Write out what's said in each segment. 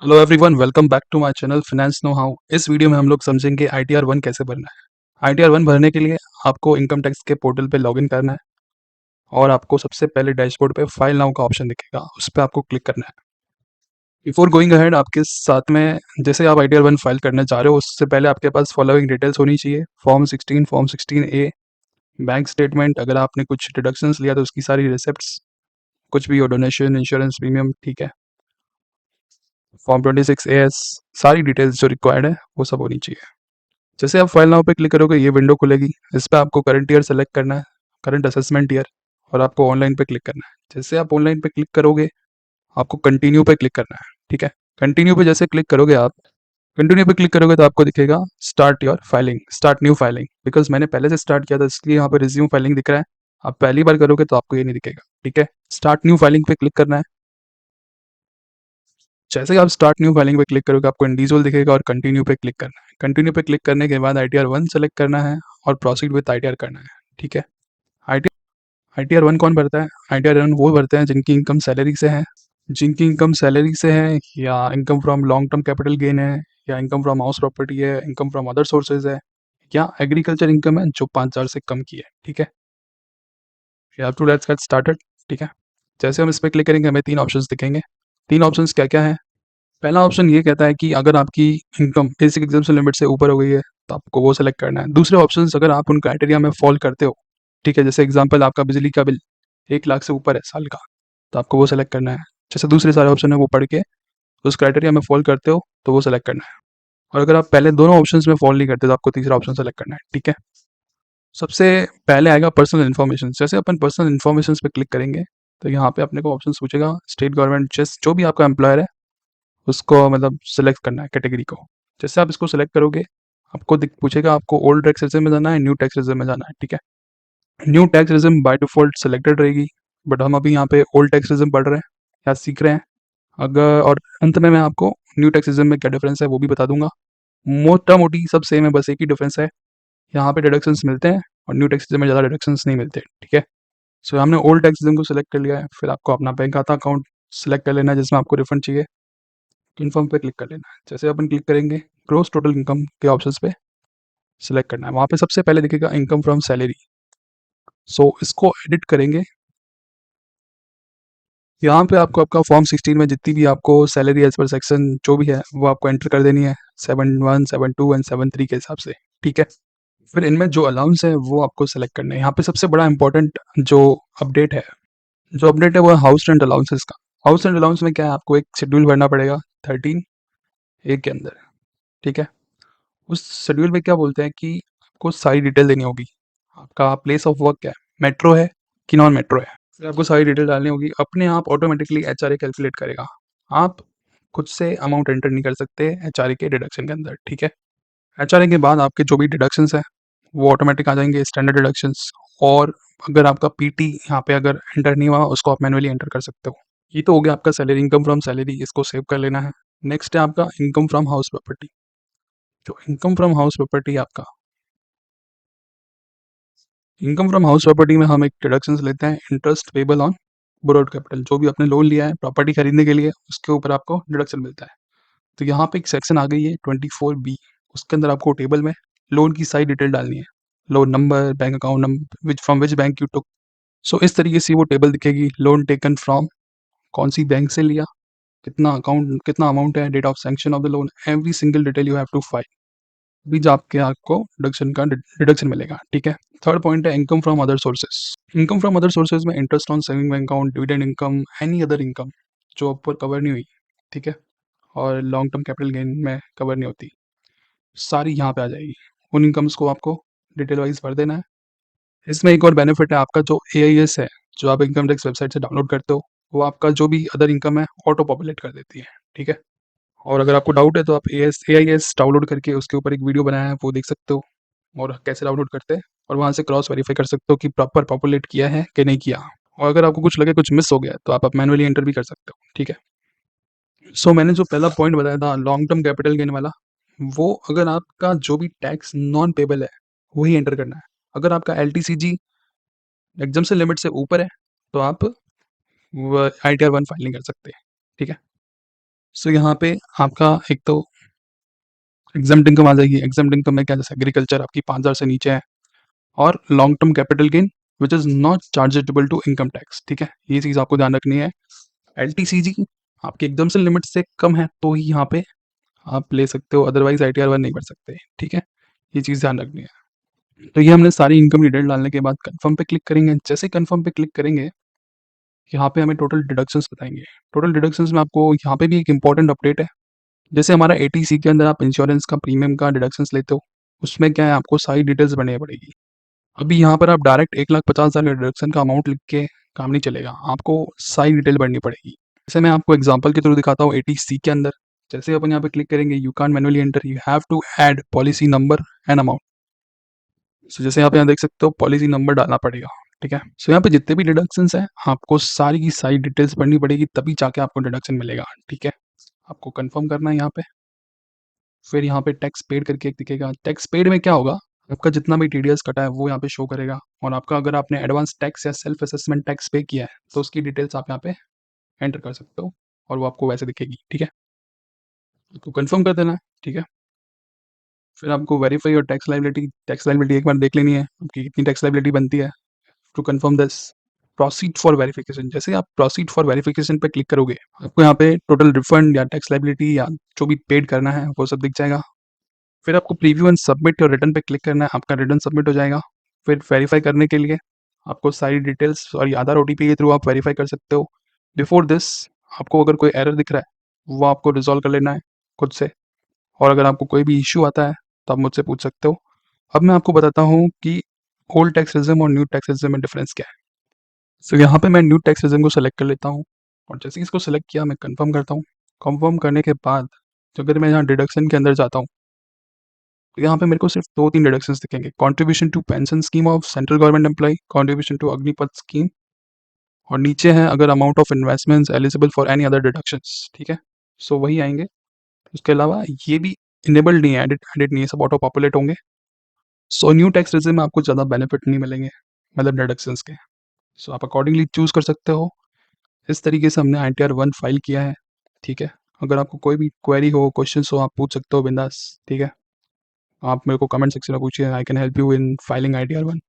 Hello everyone, welcome back to my channel finance know how. इस video में हम लोग समझेंगे आईटीआर वन कैसे भरना है। आईटीआर वन भरने के लिए आपको इनकम टैक्स के पोर्टल पे लॉगिन करना है और आपको सबसे पहले डैशबोर्ड पे फाइल नाउ का ऑप्शन दिखेगा, उस पर आपको क्लिक करना है। बिफोर गोइंग अहेड, आपके साथ में जैसे आप आईटीआर वन फाइल करने जा रहे हो उससे पहले आपके पास फॉलोइंग डिटेल्स होनी चाहिए। फॉर्म 16 ए, बैंक स्टेटमेंट, अगर आपने कुछ डिडक्शंस लिया तो उसकी सारी रिसिप्ट्स, कुछ भी हो, डोनेशन, इंश्योरेंस, प्रीमियम, ठीक है। फॉर्म 26 ए एस, सारी डिटेल्स जो रिक्वायर्ड है वो सब होनी चाहिए। जैसे आप फाइल नाउ पे क्लिक करोगे ये विंडो खुलेगी। इस पे आपको करंट ईयर सेलेक्ट करना है, करंट असेसमेंट ईयर, और आपको ऑनलाइन पे क्लिक करना है। जैसे आप ऑनलाइन पे क्लिक करोगे आपको कंटिन्यू पे क्लिक करना है, ठीक है। कंटिन्यू पे जैसे क्लिक करोगे आप, कंटिन्यू पे क्लिक करोगे तो आपको दिखेगा start your filing, start new filing. Because मैंने पहले से स्टार्ट किया था इसलिए यहाँ पे रिज्यूम फाइलिंग दिख रहा है। आप पहली बार करोगे तो आपको ये नहीं दिखेगा, ठीक है। स्टार्ट न्यू फाइलिंग पे क्लिक करना है। जैसे ही आप स्टार्ट न्यू फाइलिंग पे क्लिक करोगे आपको इंडिविजुअल दिखेगा और कंटिन्यू पे क्लिक करना है। कंटिन्यू पे क्लिक करने के बाद आईटीआर वन सेलेक्ट करना है और प्रोसीड विद आईटीआर करना है, ठीक है। आई आईटीआर वन कौन भरता है? आईटीआर वन वो भरते हैं जिनकी इनकम सैलरी से है, जिनकी इनकम सैलरी से है, या income from long term capital gain है, या इनकम फ्रॉम हाउस प्रॉपर्टी है, इनकम फ्रॉम अदर सोर्सेज है, या एग्रीकल्चर इनकम है जो 5,000 से कम की है, ठीक है। You have to let's get started, ठीक है। जैसे हम इस पर क्लिक करेंगे हमें तीन ऑप्शंस दिखेंगे। तीन ऑप्शंस क्या क्या है? पहला ऑप्शन ये कहता है कि अगर आपकी इनकम बेसिक एग्जाम्पशन लिमिट से ऊपर हो गई है तो आपको वो सेलेक्ट करना है। दूसरे ऑप्शन अगर आप उन क्राइटेरिया में फॉल करते हो, ठीक है, जैसे एग्जांपल आपका बिजली का बिल 1 लाख से ऊपर है साल का, तो आपको वो सेलेक्ट करना है। जैसे दूसरे सारे ऑप्शन है वो पढ़ के उस क्राइटेरिया में फॉल करते हो तो वो सेलेक्ट करना है। और अगर आप पहले दोनों ऑप्शन में फॉल नहीं करते तो आपको तीसरा ऑप्शन सेलेक्ट करना है, ठीक है। सबसे पहले आएगा पर्सनल इन्फॉर्मेशन। जैसे अपन पर्सनल इन्फॉर्मेशन पे क्लिक करेंगे तो यहाँ पे अपने को ऑप्शन पूछेगा स्टेट गवर्नमेंट, जो भी आपका एम्प्लॉयर है उसको मतलब सेलेक्ट करना है कैटेगरी को। जैसे आप इसको सेलेक्ट करोगे आपको पूछेगा आपको ओल्ड टैक्स रेजिम में जाना है, न्यू टैक्स रेजिम में जाना है, ठीक है। New tax regime by default selected रहेगी, बट हम अभी यहाँ पे ओल्ड टैक्स रेजिम पढ़ रहे हैं या सीख रहे हैं। अगर और अंत में मैं आपको न्यू टैक्स रेजिम में क्या डिफरेंस है वो भी बता दूंगा। मोटा मोटी सब सेम है, बस एक ही डिफरेंस है, यहाँ पे डिडक्शंस मिलते हैं और न्यू टैक्स रेजिम में ज़्यादा डिडक्शंस नहीं मिलते, ठीक है। सो हमने ओल्ड टैक्स रेजिम को सिलेक्ट कर लिया है। फिर आपको अपना बैंक खाता अकाउंट सेलेक्ट कर लेना है जिसमें आपको रिफंड चाहिए, कन्फर्म पे क्लिक कर लेना है। जैसे अपन क्लिक करेंगे ग्रोस टोटल इनकम के ऑप्शंस पे सिलेक्ट करना है। वहाँ पे सबसे पहले दिखेगा इनकम फ्रॉम सैलरी। सो इसको एडिट करेंगे। यहाँ पे आपको आपका फॉर्म 16 में जितनी भी आपको सैलरी एज पर सेक्शन जो भी है वो आपको एंटर कर देनी है, 7(1), 7(2) एंड 7(3) के हिसाब से, ठीक है। फिर इनमें जो अलाउंस है वो आपको सेलेक्ट करना है। यहाँ पे सबसे बड़ा इंपॉर्टेंट अपडेट है जो अपडेट है वो है हाउस रेंट अलाउंसेस का। हाउस रेंट अलाउंस में क्या है, आपको एक शेड्यूल भरना पड़ेगा 13(a) के अंदर, ठीक है। उस शेड्यूल में क्या बोलते हैं कि आपको सारी डिटेल देनी होगी। आपका प्लेस ऑफ वर्क क्या है, मेट्रो है कि नॉन मेट्रो है, फिर आपको सारी डिटेल डालनी होगी। अपने आप ऑटोमेटिकली एचआरए कैलकुलेट करेगा, आप खुद से अमाउंट एंटर नहीं कर सकते एचआरए के डिडक्शन के अंदर, ठीक है। एचआरए के बाद आपके जो भी डिडक्शंस है वो ऑटोमेटिक आ जाएंगे, स्टैंडर्ड डिडक्शंस। और अगर आपका पीटी यहाँ पे अगर एंटर नहीं हुआ उसको आप मैनुअली एंटर कर सकते हो। ये तो हो गया आपका सैलरी, इनकम फ्रॉम सैलरी, इसको सेव कर लेना है। नेक्स्ट है आपका इनकम फ्रॉम हाउस प्रॉपर्टी। जो इनकम फ्रॉम हाउस प्रॉपर्टी आपका, इनकम फ्रॉम हाउस प्रॉपर्टी में हम एक डिडक्शंस लेते हैं, interest payable on borrowed capital. जो भी आपने लोन लिया है प्रॉपर्टी खरीदने के लिए उसके ऊपर आपको डिडक्शन मिलता है। तो यहाँ पे एक सेक्शन आ गई है 24B, उसके अंदर आपको टेबल में लोन की सारी डिटेल डालनी है, loan number, bank account number, which from which bank you took. So इस तरीके से वो टेबल दिखेगी, लोन टेकन फ्रॉम कौन सी बैंक से लिया, कितना अमाउंट है, date of sanction of the loan, every single detail you have to file. भी आपके आपको डिडक्शन मिलेगा, ठीक है। थर्ड पॉइंट है income from other sources. Income from other sources में interest on saving bank account, dividend income, any other income जो ऊपर कवर नहीं हुई, ठीक है, और लॉन्ग टर्म कैपिटल गेन में कवर नहीं होती, सारी यहाँ पे आ जाएगी। उन इनकम्स को आपको डिटेल वाइज भर देना है। इसमें एक और बेनिफिट है, आपका जो AIS है जो आप इनकम टैक्स वेबसाइट से डाउनलोड करते हो वो आपका जो भी अदर इनकम है ऑटो पॉपुलेट कर देती है, ठीक है। और अगर आपको डाउट है तो आप AIS डाउनलोड करके उसके ऊपर एक वीडियो बनाया है वो देख सकते हो, और कैसे डाउनलोड करते हैं, और वहाँ से क्रॉस वेरीफाई कर सकते हो कि प्रॉपर पॉपुलेट किया है कि नहीं किया। और अगर आपको कुछ लगे कुछ मिस हो गया तो आप मैनुअली एंटर भी कर सकते हो, ठीक है। सो मैंने जो पहला पॉइंट बताया था लॉन्ग टर्म कैपिटल गेन वाला, वो अगर आपका जो भी टैक्स नॉन पेबल है वही एंटर करना है। अगर आपका LTCG एग्जाम्पशन लिमिट से ऊपर है तो आप ITR 1 फाइल नहीं कर सकते, ठीक है। सो यहाँ पे आपका एक तो एग्जाम्प्ट इनकम आ जाएगी। एग्जाम्प्ट इनकम में क्या, जैसे एग्रीकल्चर आपकी 5,000 से नीचे है, और long term capital gain which is not chargeable to income tax. ठीक है, ये चीज़ आपको ध्यान रखनी है। एलटीसीजी आपकी एकदम से लिमिट से कम है तो ही यहाँ पे आप ले सकते हो, अदरवाइज ITR 1 नहीं भर सकते। ठीक है, ये चीज़ ध्यान रखनी है। तो ये हमने सारी इनकम डिटेल डालने के बाद कंफर्म पे क्लिक करेंगे। जैसे कंफर्म पे क्लिक करेंगे, यहाँ पे हमें टोटल डिडक्शंस बताएंगे। टोटल डिडक्शंस में आपको यहाँ पे भी एक इंपॉर्टेंट अपडेट है। जैसे हमारा ATC के अंदर आप इंश्योरेंस का प्रीमियम का डिडक्शंस लेते हो, उसमें क्या है, आपको सारी डिटेल्स भरनी पड़ेगी। अभी यहाँ पर आप डायरेक्ट 1,50,000 का डिडक्शन का अमाउंट लिख के काम नहीं चलेगा, आपको सारी डिटेल भरनी पड़ेगी। जैसे मैं आपको एग्जांपल के थ्रू दिखाता हूँ। ATC के अंदर जैसे अपन यहाँ पे क्लिक करेंगे, you can manually enter, you have to add policy number and amount. So जैसे आप यहाँ देख सकते हो, पॉलिसी नंबर डालना पड़ेगा। ठीक है, सो यहाँ पे जितने भी डिडक्शंस हैं, आपको सारी की सारी डिटेल्स भरनी पड़ेगी, तभी जाके आपको डिडक्शन मिलेगा। ठीक है, आपको कंफर्म करना है यहाँ पे। फिर यहाँ पे टैक्स पेड करके एक दिखेगा। टैक्स पेड में क्या होगा, आपका जितना भी TDS कटा है वो यहाँ पे शो करेगा, और आपका अगर आपने एडवांस टैक्स या सेल्फ असेसमेंट टैक्स पे किया है तो उसकी डिटेल्स आप यहाँ पे एंटर कर सकते हो, और वो आपको वैसे दिखेगी। ठीक है, तो कंफर्म कर देना है। ठीक है, फिर आपको वेरीफाई और टैक्स लाइबिलिटी एक बार देख लेनी है, आपकी कितनी टैक्स लाइबिलिटी बनती है। To confirm this, proceed for verification. जैसे आप प्रोसीड फॉर वेरिफिकेशन पे क्लिक करोगे, आपको यहाँ पे टोटल रिफंड या टैक्स लाइबिलिटी या जो भी पेड करना है वो सब दिख जाएगा। फिर आपको प्रीव्यू एंड सबमिट और रिटर्न पे क्लिक करना है, आपका रिटर्न सबमिट हो जाएगा। फिर वेरीफाई करने के लिए आपको सारी डिटेल्स और आधार OTP के थ्रू आप वेरीफाई कर सकते हो। बिफोर दिस, आपको अगर कोई एरर दिख रहा है वो आपको रिजॉल्व कर लेना है खुद से, और अगर आपको कोई भी इश्यू आता है तो आप मुझसे पूछ सकते हो। अब मैं आपको बताता हूँ कि ओल्ड टैक्स रिज्म और न्यू टैक्स रिज्म में डिफरेंस क्या है। सो यहाँ पे मैं न्यू टैक्स रिज्म को सेलेक्ट कर लेता हूँ, और जैसे ही इसको सेलेक्ट किया मैं कंफर्म करता हूँ। कंफर्म करने के बाद अगर मैं यहाँ डिडक्शन के अंदर जाता हूँ, तो यहाँ पे मेरे को सिर्फ 2-3 डिडक्शंस दिखेंगे। Contribution to pension scheme of central government employ, contribution to Agnipath scheme, और नीचे है अगर amount of investments eligible for any other deductions. ठीक है, सो वही आएंगे। उसके अलावा ये भी इनेबल्ड नहीं है, एडिट नहीं है, सब ऑटो पॉपुलेट होंगे। सो न्यू टैक्स रेजिम में आपको ज़्यादा बेनिफिट नहीं मिलेंगे, मतलब डिडक्शंस के। सो आप अकॉर्डिंगली चूज़ कर सकते हो। इस तरीके से हमने ITR 1 फाइल किया है। ठीक है, अगर आपको कोई भी क्वेरी हो, क्वेश्चंस हो, आप पूछ सकते हो बिंदास। ठीक है, आप मेरे को कमेंट सेक्शन में पूछिए, I can help you in filing ITR 1।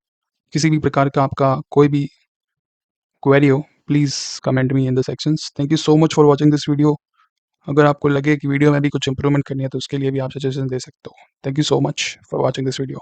किसी भी प्रकार का आपका कोई भी क्वेरी हो, please comment me in the sections. Thank you so much for watching this video. अगर आपको लगे कि वीडियो में भी कुछ इंप्रूवमेंट करनी है तो उसके लिए भी आप सजेशन दे सकते हो। Thank you so much for watching this video.